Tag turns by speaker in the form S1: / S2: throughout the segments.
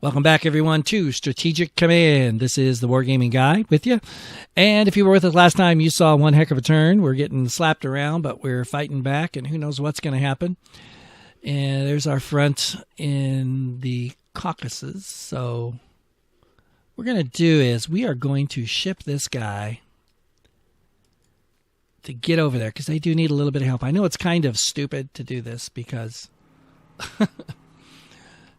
S1: Welcome back, everyone, to Strategic Command. This is the Wargaming Guy with you. And if you were with us last time, you saw one heck of a turn. We're getting slapped around, but we're fighting back, and who knows what's going to happen. And there's our front in the Caucasus. So what we're going to do is we are going to ship this guy to get over there, because they do need a little bit of help. I know it's kind of stupid to do this because...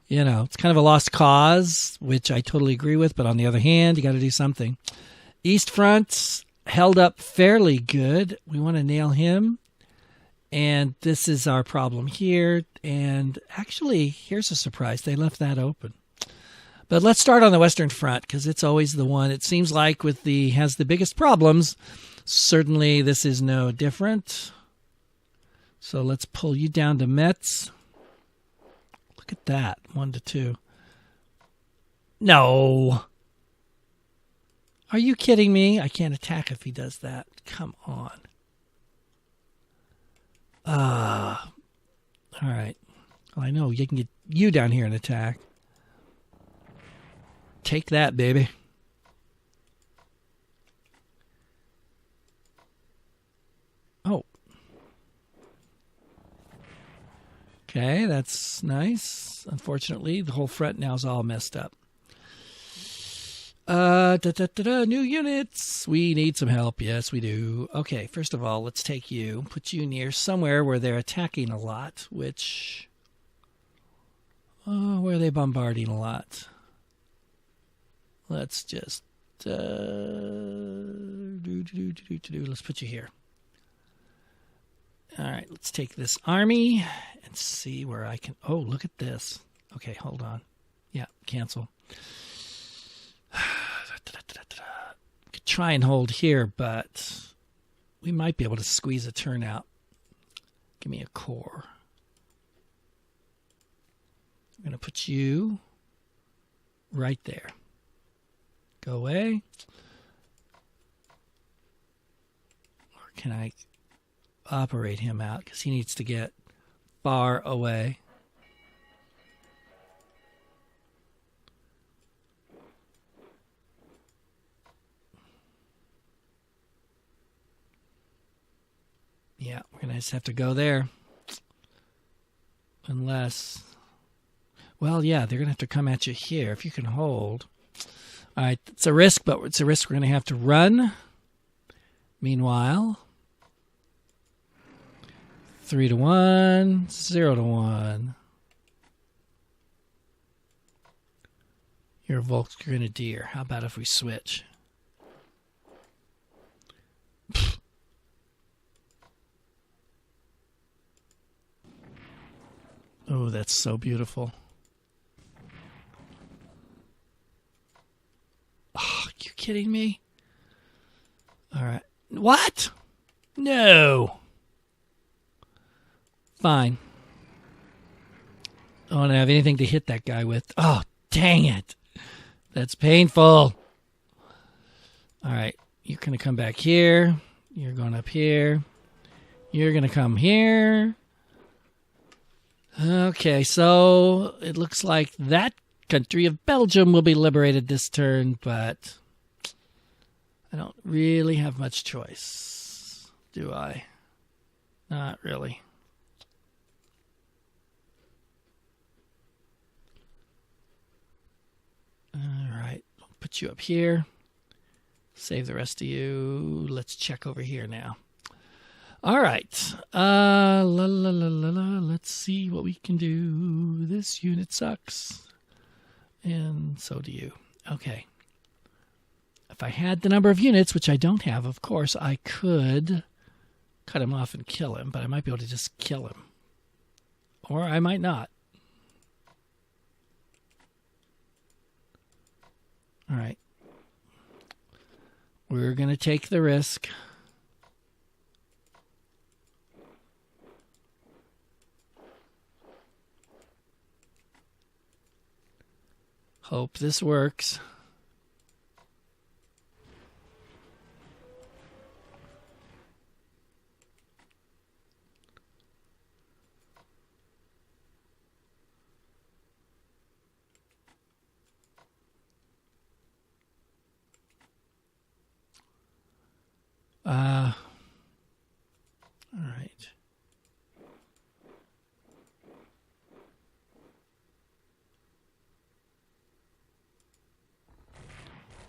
S1: You know, it's kind of a lost cause, which I totally agree with. But on the other hand, you got to do something. East Front held up fairly good. We want to nail him. And this is our problem here. And actually, here's a surprise. They left that open. But let's start on the Western Front, because it's always the one, it seems like, has the biggest problems. Certainly, this is no different. So let's pull you down to Metz. Look at that, 1-2. No. Are you kidding me? I can't attack if he does that. Come on. All right. Well, I know you can get you down here and attack. Take that, baby. Oh. Okay, that's nice. Unfortunately, the whole front now is all messed up. New units. We need some help. Yes, we do. Okay, first of all, let's take you, put you near somewhere where they're attacking a lot, which... where are they bombarding a lot? Let's just... let's put you here. All right, let's take this army and see where I can... Oh, look at this. Okay, hold on. Yeah, cancel. Could try and hold here, but we might be able to squeeze a turn out. Give me a core. I'm going to put you right there. Go away. Or can I... operate him out, because he needs to get far away. Yeah, we're going to just have to go there. Unless... Well, yeah, they're going to have to come at you here if you can hold. All right, it's a risk, but it's a risk we're going to have to run. Meanwhile... 3-1, 0-1. You're a Volksgrenadier. How about if we switch? Oh, that's so beautiful. Oh, are you kidding me? All right. What? No. Fine. I don't have anything to hit that guy with. Oh, dang it. That's painful. All right. You're going to come back here. You're going up here. You're going to come here. Okay, so it looks like that country of Belgium will be liberated this turn, but I don't really have much choice, do I? Not really. All right, put you up here. Save the rest of you. Let's check over here now. All right. Let's see what we can do. This unit sucks. And so do you. Okay. If I had the number of units, which I don't have, of course, I could cut him off and kill him, but I might be able to just kill him. Or I might not. All right. We're going to take the risk. Hope this works.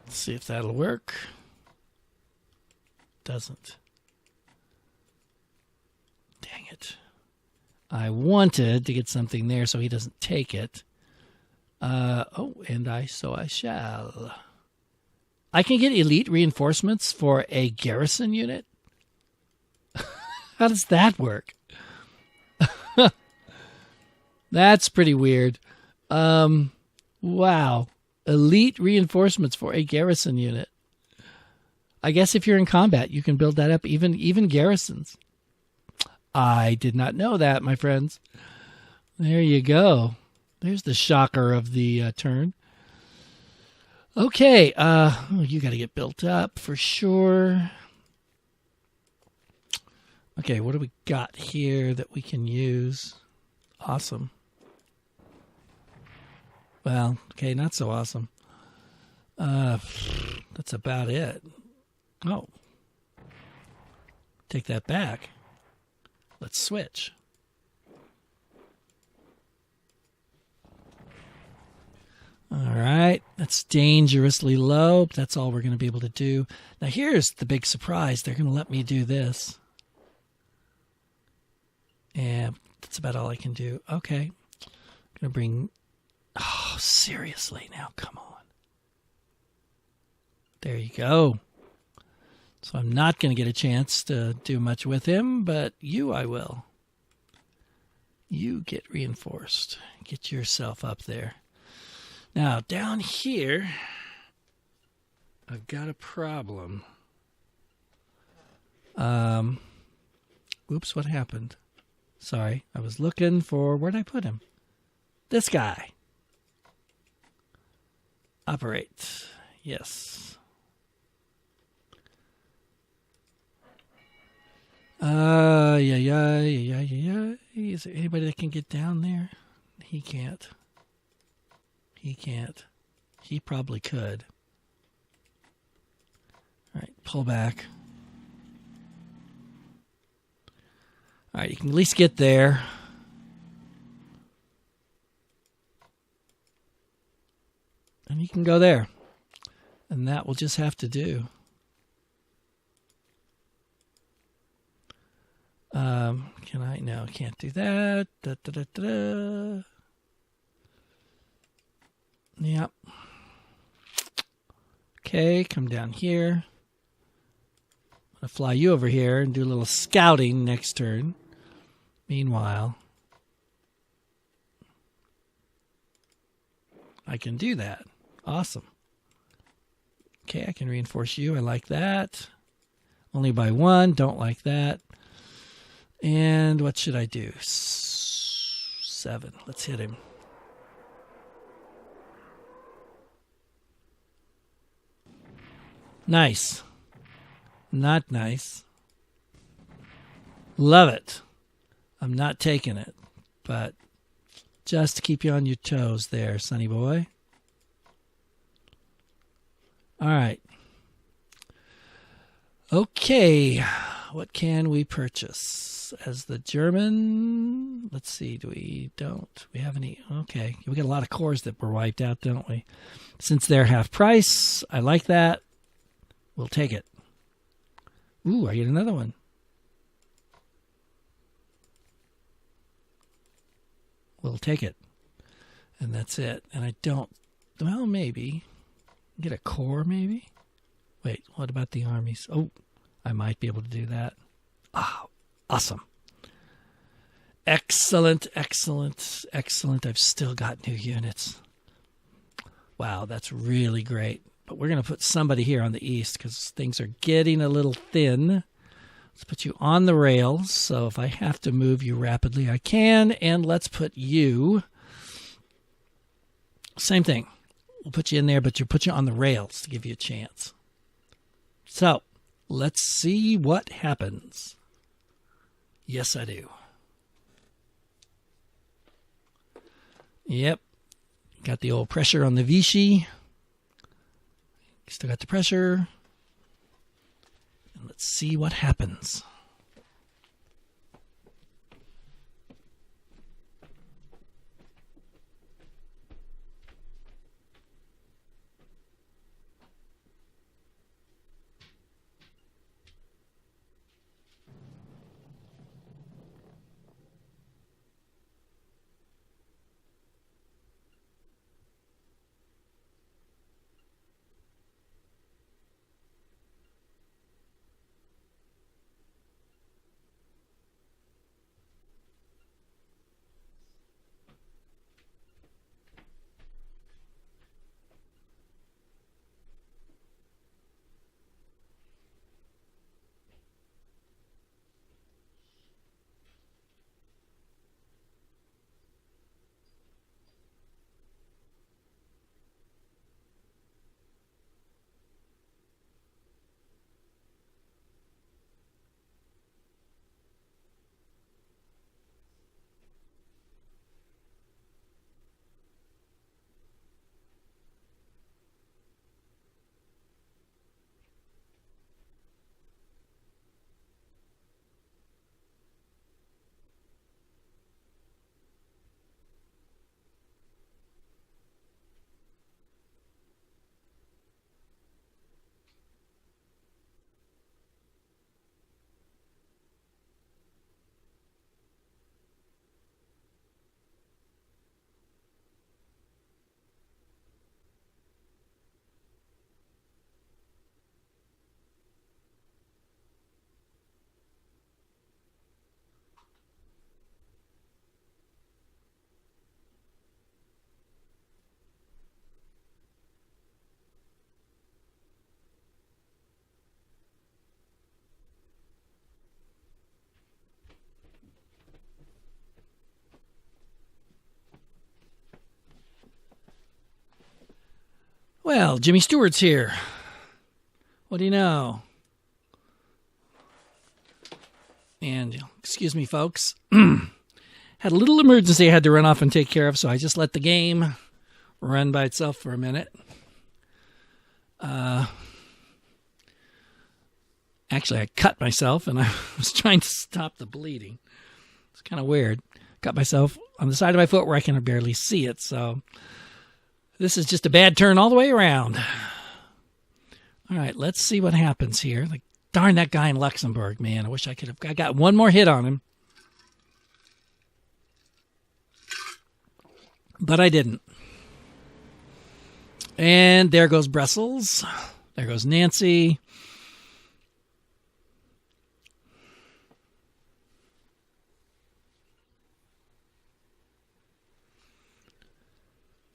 S1: Let's see if that'll work. Doesn't. Dang it. I wanted to get something there so he doesn't take it. So I shall. I can get elite reinforcements for a garrison unit? How does that work? That's pretty weird. Wow. Elite reinforcements for a garrison unit. I guess if you're in combat, you can build that up, even garrisons. I did not know that, my friends. There you go. There's the shocker of the turn. Okay, you got to get built up for sure. Okay, what do we got here that we can use? Awesome. Well, okay, not so awesome. That's about it. Oh. Take that back. Let's switch. All right, that's dangerously low, but that's all we're going to be able to do. Now here's the big surprise. They're going to let me do this. Yeah, that's about all I can do. Okay. I'm going to bring... Oh, seriously now, come on. There you go. So I'm not going to get a chance to do much with him, but you I will. You get reinforced. Get yourself up there. Now, down here, I've got a problem. Oops, what happened? Sorry, I was looking for... Where'd I put him? This guy. Operate. Yes. Yeah. Is there anybody that can get down there? He can't. He can't. He probably could. All right, pull back. All right, you can at least get there. And you can go there. And that will just have to do. Can I? No, can't do that. Yep. Okay, come down here. I'm going to fly you over here and do a little scouting next turn. Meanwhile, I can do that. Awesome. Okay, I can reinforce you. I like that. Only by one. Don't like that. And what should I do? 7. Let's hit him. Nice. Not nice. Love it. I'm not taking it, but just to keep you on your toes there, sonny boy. All right. Okay. What can we purchase? As the German, let's see, we have any? Okay. We got a lot of cores that were wiped out, don't we? Since they're half price, I like that. We'll take it. Ooh, I get another one. We'll take it. And that's it. And I don't... Well, maybe. Get a core, maybe? Wait, what about the armies? Oh, I might be able to do that. Ah, awesome. Excellent, excellent, excellent. I've still got new units. Wow, that's really great. But we're going to put somebody here on the east because things are getting a little thin. Let's put you on the rails. So if I have to move you rapidly, I can. And let's put you... Same thing. We'll put you in there, but put you on the rails to give you a chance. So let's see what happens. Yes, I do. Yep. Got the old pressure on the Vichy. Still got the pressure. And let's see what happens. Well, Jimmy Stewart's here. What do you know? And, excuse me, folks. Had a little emergency I had to run off and take care of, so I just let the game run by itself for a minute. Actually, I cut myself, and I was trying to stop the bleeding. It's kind of weird. Cut myself on the side of my foot where I can barely see it, so this is just a bad turn all the way around. All right, let's see what happens here. Like, darn that guy in Luxembourg, man. I wish I could have. I got one more hit on him. But I didn't. And there goes Brussels. There goes Nancy.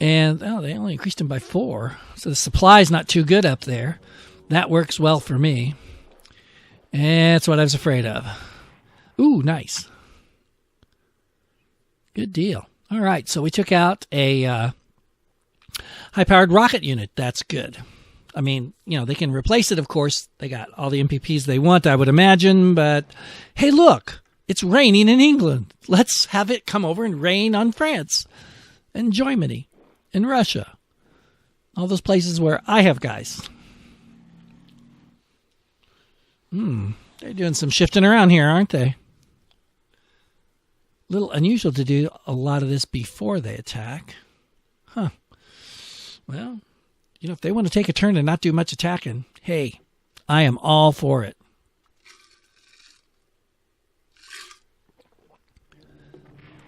S1: And they only increased him by 4. So the supply's not too good up there. That works well for me. And that's what I was afraid of. Ooh, nice. Good deal. All right, so we took out a high-powered rocket unit. That's good. I mean, they can replace it, of course. They got all the MPPs they want, I would imagine. But, hey, look, it's raining in England. Let's have it come over and rain on France and Germany and Russia. All those places where I have guys. They're doing some shifting around here, aren't they? A little unusual to do a lot of this before they attack. Huh. Well, if they want to take a turn and not do much attacking, hey, I am all for it.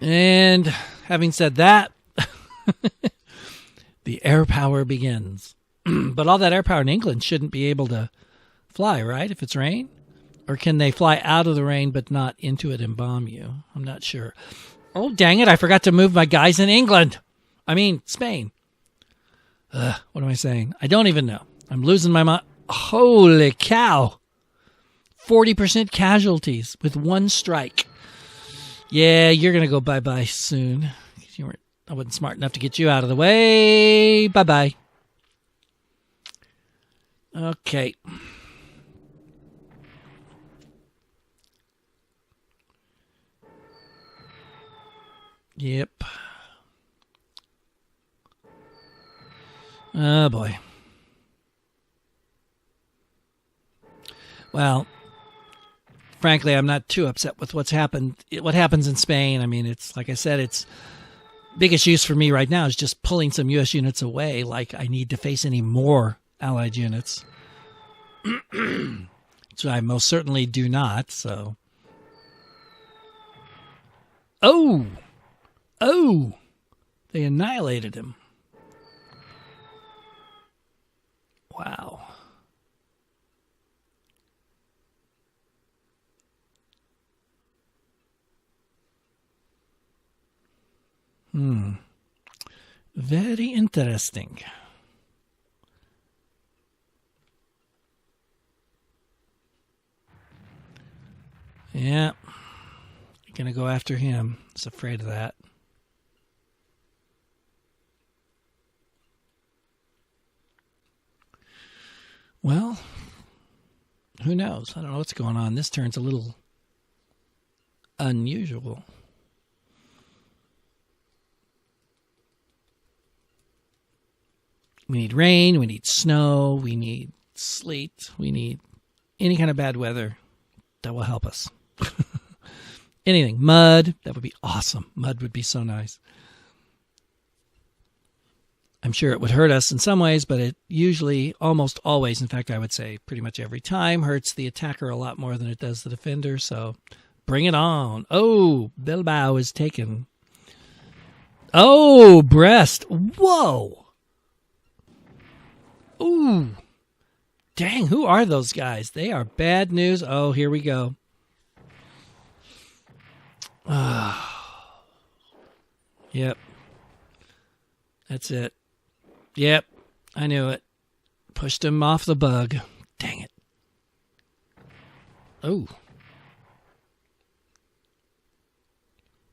S1: And having said that, the air power begins. But all that air power in England shouldn't be able to fly, right, if it's rain? Or can they fly out of the rain but not into it and bomb you? I'm not sure. Oh, dang it, I forgot to move my guys in England. Spain. What am I saying? I don't even know. I'm losing my mind. Holy cow. 40% casualties with one strike. Yeah, you're going to go bye-bye soon. I wasn't smart enough to get you out of the way. Bye-bye. Okay. Yep. Oh, boy. Well, frankly, I'm not too upset with what happens in Spain. It's like I said, it's biggest use for me right now is just pulling some U.S. units away, like I need to face any more Allied units. Which I most certainly do not, so. Oh! They annihilated him. Wow. Very interesting. Yeah. Gonna go after him. I was afraid of that. Well, who knows? I don't know what's going on. This turn's a little unusual. We need rain, we need snow, we need sleet, we need any kind of bad weather that will help us. Anything. Mud, that would be awesome. Mud would be so nice. I'm sure it would hurt us in some ways, but it usually, almost always, in fact, I would say pretty much every time, hurts the attacker a lot more than it does the defender, so bring it on. Oh, Bilbao is taken. Oh, Brest. Whoa. Ooh. Dang, who are those guys? They are bad news. Oh, here we go. Yep. That's it. Yep. I knew it. Pushed him off the bug. Dang it. Oh.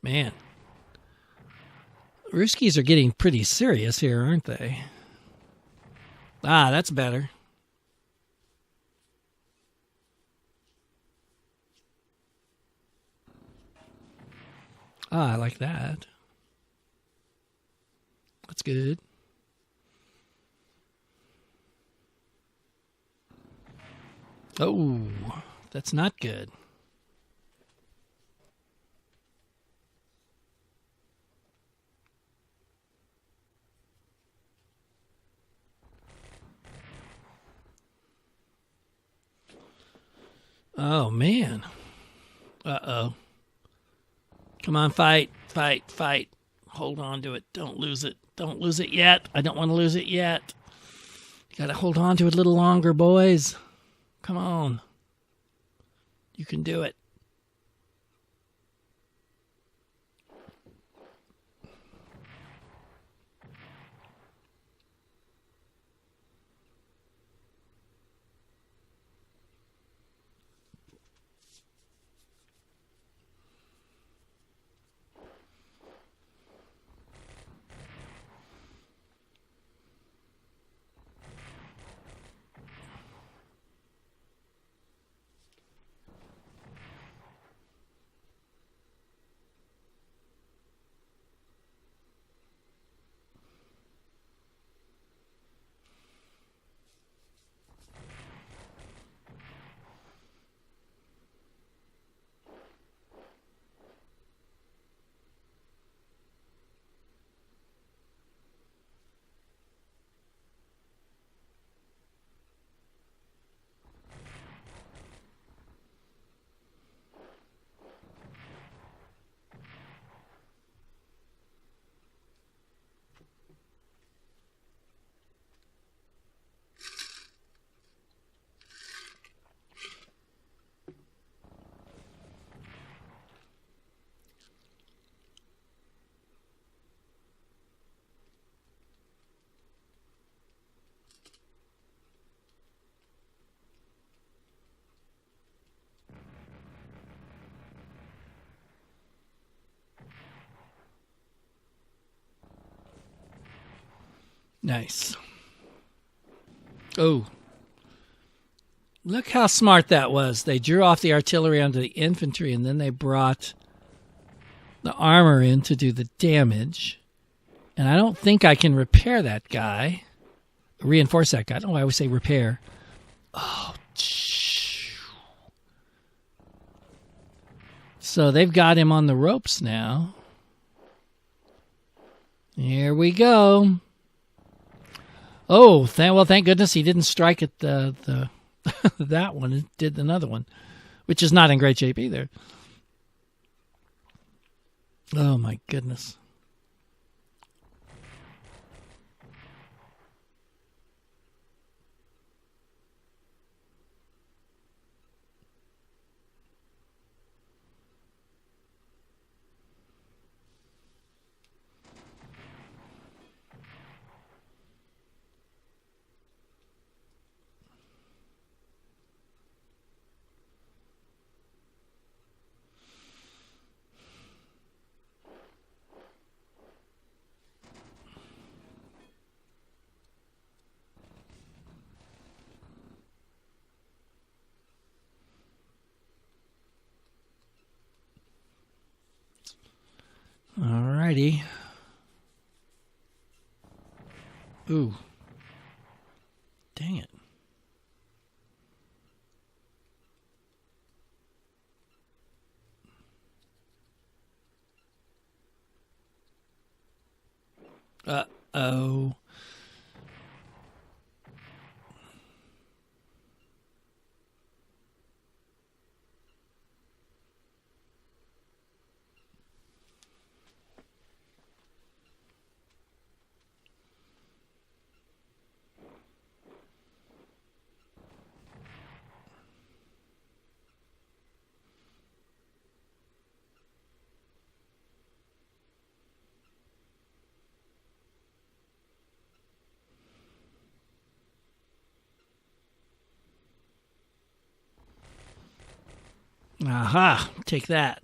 S1: Man. Ruskies are getting pretty serious here, aren't they? Ah, that's better. Ah, I like that. That's good. Oh, that's not good. Oh, man. Uh-oh. Come on, fight, fight, fight. Hold on to it. Don't lose it. Don't lose it yet. I don't want to lose it yet. You got to hold on to it a little longer, boys. Come on. You can do it. Nice. Oh, look how smart that was. They drew off the artillery onto the infantry, and then they brought the armor in to do the damage. And I don't think I can repair that guy. Reinforce that guy. I don't know why I always say repair. Oh, so they've got him on the ropes now. Here we go. Oh, thank goodness he didn't strike at the that one. It did another one, which is not in great shape either. Oh, my goodness. Alrighty. Ooh. Dang it. Uh-oh. Aha. Take that.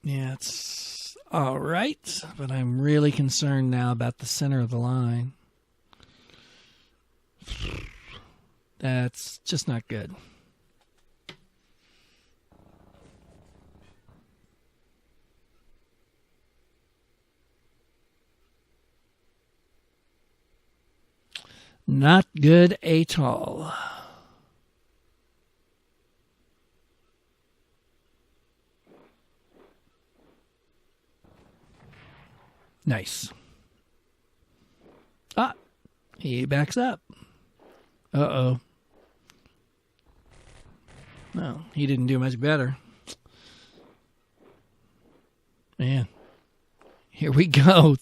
S1: Yeah, it's all right, but I'm really concerned now about the center of the line. That's just not good. Not good at all. Nice. Ah, he backs up. Uh-oh. No, he didn't do much better. Man, here we go.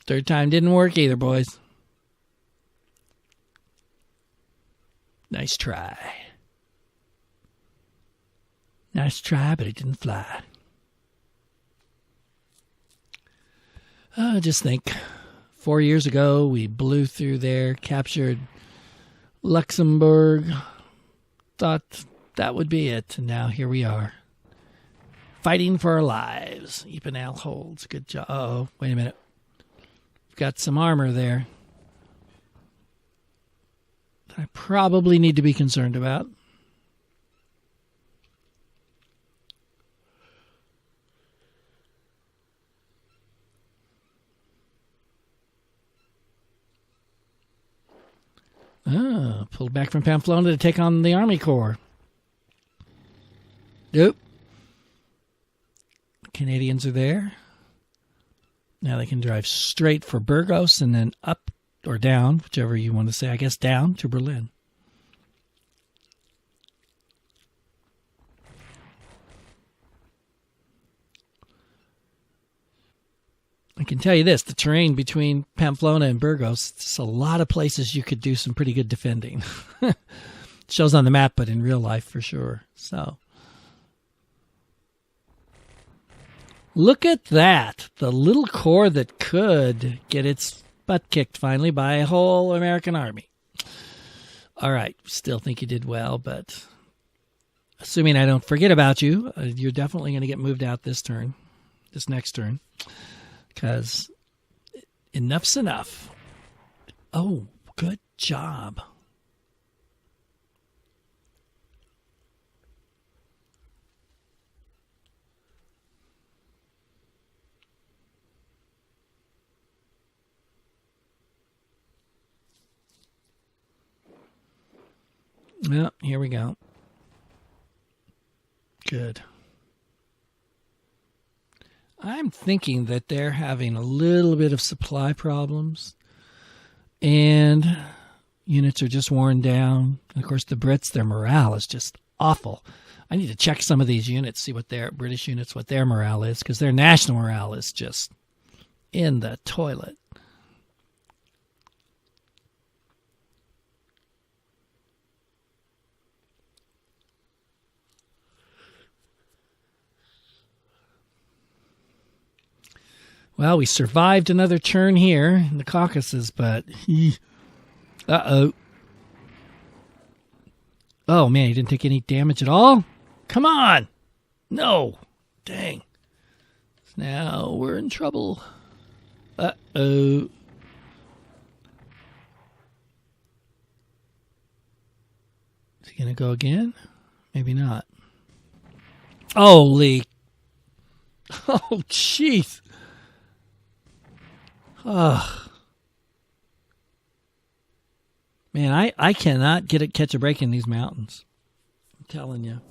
S1: Third time didn't work either, boys. Nice try. Nice try, but it didn't fly. Just think, 4 years ago, we blew through there, captured Luxembourg, thought that would be it, and now here we are, fighting for our lives. Epenal holds. Good job. Uh-oh, wait a minute. We've got some armor there that I probably need to be concerned about. Pulled back from Pamplona to take on the Army Corps. Nope. Canadians are there. Now they can drive straight for Burgos and then up or down, whichever you want to say, I guess down to Berlin. I can tell you this, the terrain between Pamplona and Burgos, it's a lot of places you could do some pretty good defending. It shows on the map, but in real life for sure. So, look at that. The little corps that could get its butt kicked finally by a whole American army. All right, still think you did well, but assuming I don't forget about you, you're definitely going to get moved out this turn, this next turn. Because enough's enough. Oh, good job. Well, here we go. Good. I'm thinking that they're having a little bit of supply problems and units are just worn down. And of course, the Brits, their morale is just awful. I need to check some of these units, see what their British units, what their morale is, because their national morale is just in the toilet. Well, we survived another turn here in the Caucasus, but uh-oh. Oh, man, he didn't take any damage at all? Come on! No! Dang. Now we're in trouble. Uh-oh. Is he going to go again? Maybe not. Holy. Oh, jeez. Oh. Man, I cannot catch a break in these mountains. I'm telling you.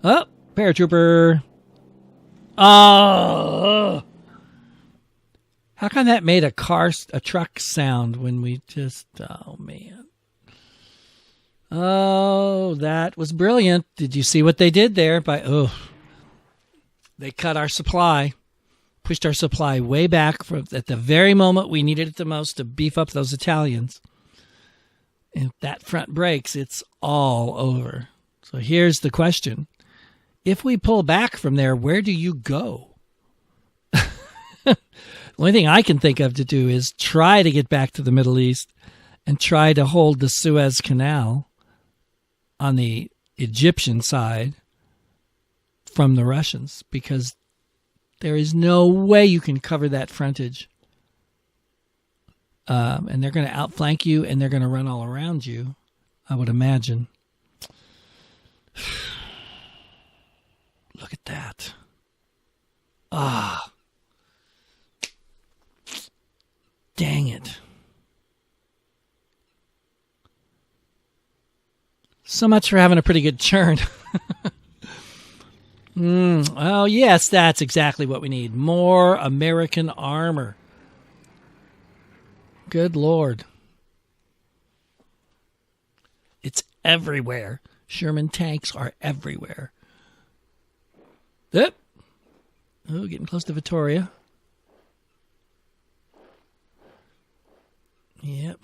S1: Oh, paratrooper. Oh. How come that made a truck sound when we just, oh man. Oh, that was brilliant. Did you see what they did there? They cut our supply. Pushed our supply way back at the very moment we needed it the most to beef up those Italians. And if that front breaks, it's all over. So here's the question. If we pull back from there, where do you go? The only thing I can think of to do is try to get back to the Middle East and try to hold the Suez Canal on the Egyptian side from the Russians, because there is no way you can cover that frontage. And they're going to outflank you, and they're going to run all around you, I would imagine. Look at that. Ah. Dang it. So much for having a pretty good churn. Oh, yes, that's exactly what we need. More American armor. Good Lord. It's everywhere. Sherman tanks are everywhere. Yep. Oh, getting close to Victoria. Yep.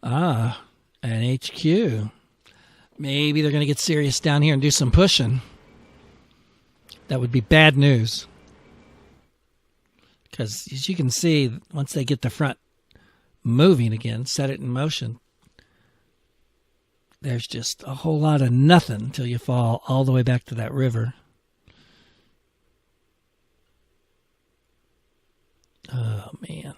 S1: Ah, an HQ. Maybe they're going to get serious down here and do some pushing. That would be bad news. Because as you can see, once they get the front moving again, set it in motion, there's just a whole lot of nothing until you fall all the way back to that river. Oh, man.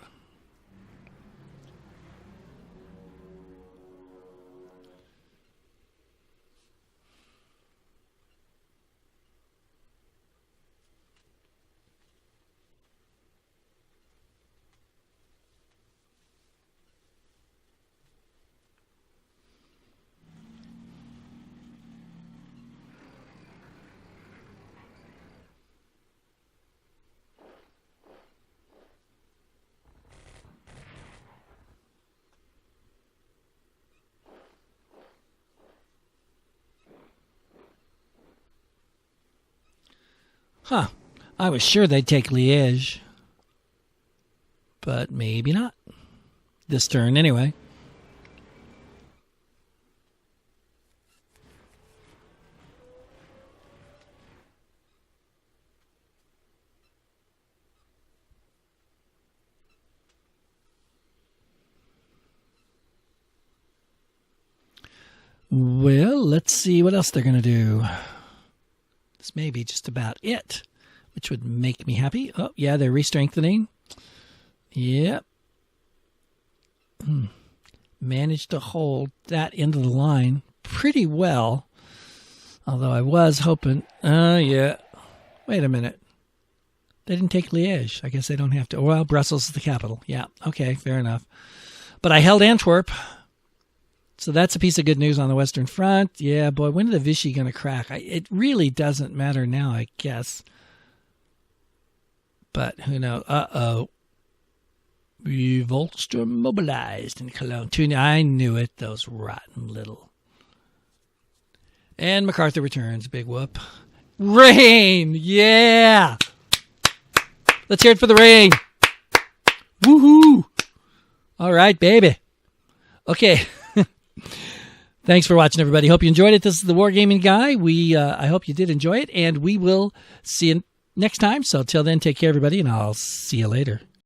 S1: Huh. I was sure they'd take Liège. But maybe not. This turn, anyway. Well, let's see what else they're going to do. This may be just about it, which would make me happy. Oh, yeah, they're re-strengthening. Yep. Managed to hold that end of the line pretty well. Although I was hoping... yeah. Wait a minute. They didn't take Liège. I guess they don't have to. Well, Brussels is the capital. Yeah, okay, fair enough. But I held Antwerp. So that's a piece of good news on the Western Front. Yeah, boy, when are the Vichy going to crack? It really doesn't matter now, I guess. But who knows? Uh-oh. Volksturm mobilized in Cologne. I knew it, those rotten little. And MacArthur returns. Big whoop. Rain! Yeah! Let's hear it for the rain. Woohoo! All right, baby. Okay. Thanks for watching, everybody. Hope you enjoyed it. This is the Wargaming Guy. I hope you did enjoy it, and we will see you next time. So till then, take care, everybody, and I'll see you later.